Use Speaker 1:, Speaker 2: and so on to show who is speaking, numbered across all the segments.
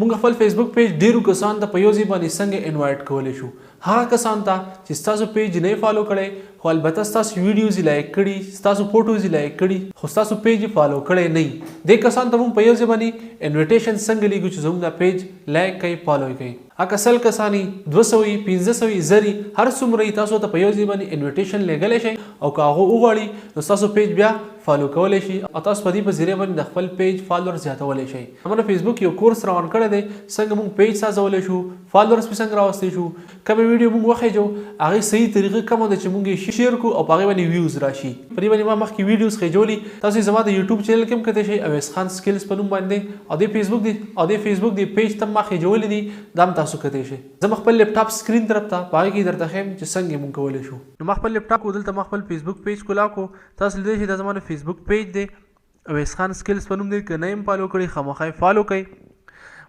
Speaker 1: مونږ خپل فیسبوک پیج ډیرو کسان ته په یو ځای باندې څنګه انوایټ کولی شو. هغه کسان ته چې ستاسو پیج نه فالو کړی خو البته ستاسو ویډیوز لایک کړي ستاسو فوټوز لایک کړي خو ستاسو پیج فالو کړی نه دې کسان ته مونږ په یو ځای باندې انویټیشن څنګه لیږو چې زموږ دا پیج لایک کوي فالو کوي. اګه سل کسانی 200 1500 زری هر څومره تاسو ته په یو ځای باندې انویټیشن لګلی شي او که هغه وغواړي نو ستاسو پیج بیا فالو کولی شي او تاسو په دې په ذریعه باندې د خپل پیج فالوور زیاتولی شي. موږ فیسبوک یو کورس روان کړی دی څنګه موږ پیج سازولی شو فالوورز پې څنګه راوستی شو کومه ویډیو موږ وخیجو هغې صحیح طریقه کومه ده چې موږ یې شیر کړو او په هغې باندې ویوز راشي. په دې باندې ما مخکې ویډیوز خیجولي تاسو زما د یوټیوب چینل کې هم کتلی شئ اویس خان سکلز په نوم باندې او دې فیسبوک دی پیج ته ما خیجولی دي دا هم تاسو کتلی شئ. زه خپل لیپټاپ سکرین طرف ته په هغې کې درته ښیم چې څنګه موږ کولی شو. نو ما خپل لیپټاپ کو دلته ما خپل فیسبوک پیج کولاو کو تاسو لیدلی شئ دا زما د فیسبوک پیج دی اویس خان سکلز په نوم دی که نه یم فالو کړی خامخا یې فالو کړئ.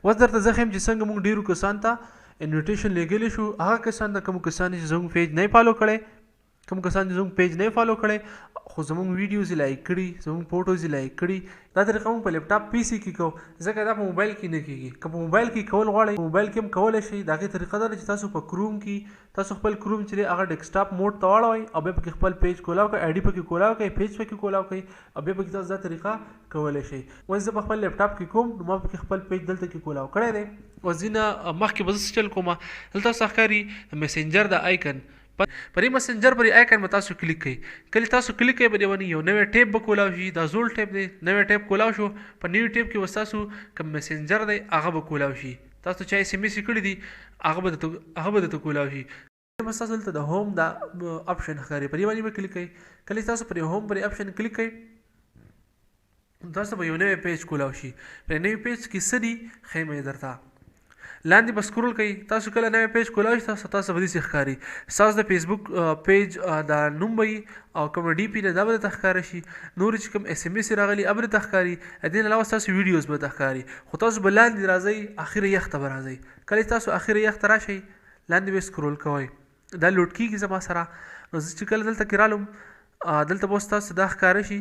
Speaker 1: اوس درته زه ښیم چې څنګه موږ ډېرو کسان ته انویټیشن لیږلی شو هغه کسان ته کومو کسان چې زموږ پیج نه فالو کړی کوم کسان چې زموږ پیج نه فالو کړی خو زموږ ویډیوز یې لایک کړي زموږ فوټوز یې لایک کړي دا طریقه موږ په لیپټاپ پی سي کې کوو ځکه دا په موبایل کې نه کېږي. که په موبایل کې کول غواړئ موبایل کې هم کولی شئ. د هغې طریقه دا ده چې تاسو په کروم کې تاسو خپل کروم چې دی هغه ډیسکټاپ موډ ته واړوئ او بیا پکې خپل پیج کولاو کړئ آی ډي پکې کولاو کړئ پیج پکې کولاو کړئ او بیا پکې تاسو دا طریقه کولی شئ. اوس زه په خپل لیپټاپ کې کوم نو ما پکې خپل پیج دلته کې کولاو کړی دی. اوس ځینه مخکې به زه چل کومه دلته تاسو ښکاري میسنجر د آیکن پر دې مسنجر پر آیکن به تاسو کلیک کړئ کله تاسو کلیک کړئ به دې باندې یو نوی ټیب به کولاو شي دا زوړ ټیب دی نوی ټیب کولاو شو په نوي ټیب کې به ستاسو کوم مسنجر دی هغه به کولاو شي تاسو چې ایس ام ایس کړي دي هغه به درته کولاو شي. بس تاسو دلته د هوم دا اپشن ښکاري په دې باندې به کلیک کړئ کله تاسو پر هوم پر اپشن کلیک کړئ تاسو به یو نوی پیج کولاو شي. په نوي پیج کې څه دي ښیم یې درته لاندې به سکرول کوئ تاسو کله نوی پیج کولاو شي تاسو به داسې ښکاري ستاسو د فیسبوک پیج دا نوم به وي او کوم ډي پي ده دا به درته ښکاره شي نورې چې کوم ایس ام ایس راغلي هغه به درته ښکاري د دې نه علاوه ستاسو ویډیوز به درته ښکاري خو تاسو به لاندې راځئ اخره یخ ته به راځئ کله تاسو اخره یخ ته راشئ لاندې به سکرول کوئ دا لوډ کېږي زما سره نو زه چې کله دلته کې رالم دلته به اوس تاسو دا ښکاره شي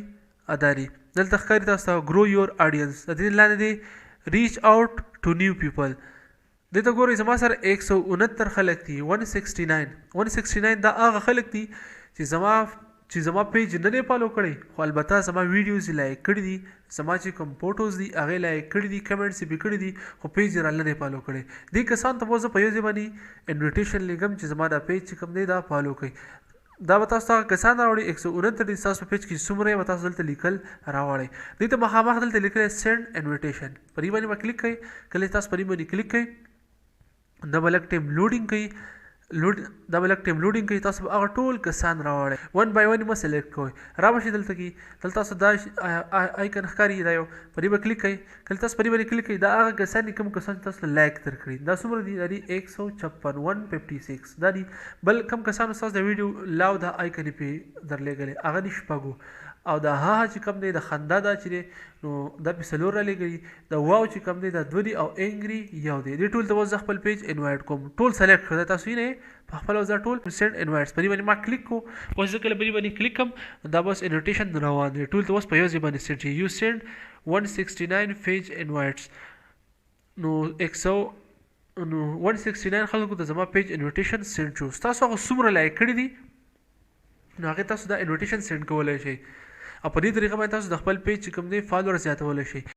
Speaker 1: دا دي دلته ښکاري تاسو ته ګرو یور آډینس د دې لاندې دی ریچ آوټ ټو نیو پیپل دلته ګورئ زما سره 169 خلک دي 169 دا هغه خلک دي چې زما پیج نه دی فالو کړی خو البته زما ویډیوز یې لایک کړي دي زما چې کوم فوټوز دي هغې لایک کړي دي کمنټس یې پې کړي دي خو پیج یې رانه دی فالو کړی. دې کسان ته به زه په یو ځای باندې انویټیشن لیږم چې زما دا پیج چې کوم دی دا فالو کړئ دا به تاسو ته کسان راوړي 169 دي ستاسو په پیج کې څومره به تاسو دلته لیکل راوړئ دې ته مخامخ دلته لیکلی سینډ انویټیشن په دې باندې به کلیک کوئ کله تاسو په دې باندې کلیک کوئ دا به لږ ټایم لوډینګ کوي تاسو به هغه ټول کسان راوړئ ون بای ون مه سلیکټ کوئ را به شي دلته کې دلته تاسو دا آیکن ښکاري دا یو په دې به کلیک کوئ کله تاسو په دې باندې کلیک کوئ دا هغه کسان دي کوم کسان چې تاسو لایک درکړي دا څومره دي دا دي 156 156 دا دي بل کوم کسانو ستاسو د ویډیو لاو دا آیکن یې پې درلېږلی هغه دي شپږو او دا ها چې کوم دی د خندا دا چې دی نو دا پې څلور رالیږلي د واو چې کوم دی دا دوه دي او انګري یو دی دې ټول ته اوس زه خپل پیج انوایټ کوم ټول سلیکټ کړه دا تاسو یې په خپله اوس دا ټول سینډ انوایټس په دې باندې ما کلیک کړو اوس زه کله په دې باندې کلیک کوم دا به اوس انویټیشن روان دی ټول ته اوس په یو ځای باندې سینډ شي یو سینډ 169 پیج انوایټس نو 169 خلکو ته زما پیج انویټیشن سینډ شو ستاسو هغه څومره لایک کړي دي نو هغې تاسو دا انویټیشن سینډ کولی شئ او په دې طریقه باندې تاسو د خپل پیج چې کوم دی فالوور زیاتولی شئ.